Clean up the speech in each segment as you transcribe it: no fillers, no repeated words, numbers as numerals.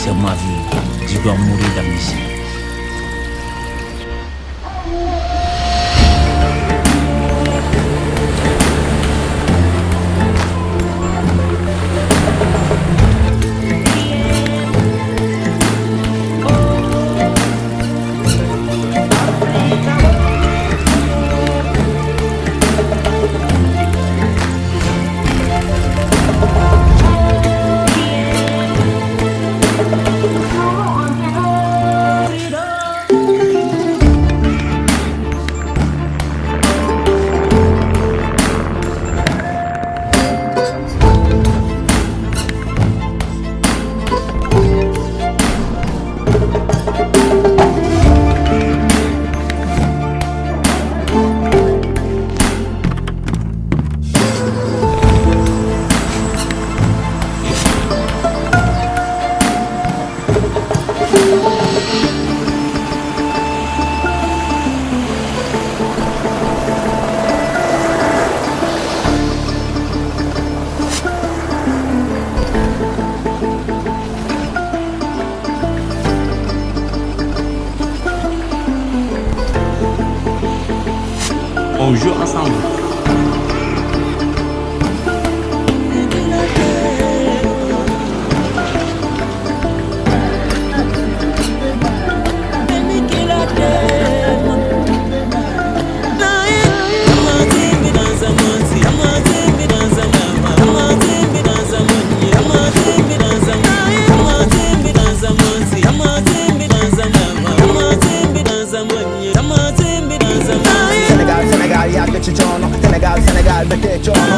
c'est ma vie, je dois mourir d'amnésie. On joue ensemble. Sénégal dëkkee coono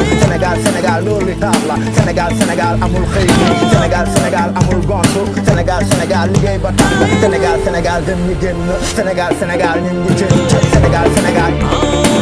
Sénégal loolu li taar la Sénégal amul xëy Sénégal amul gontu Sénégal liggéey ba tax Sénégal dem ñi génn Sénégal ñun ñi jën Sénégal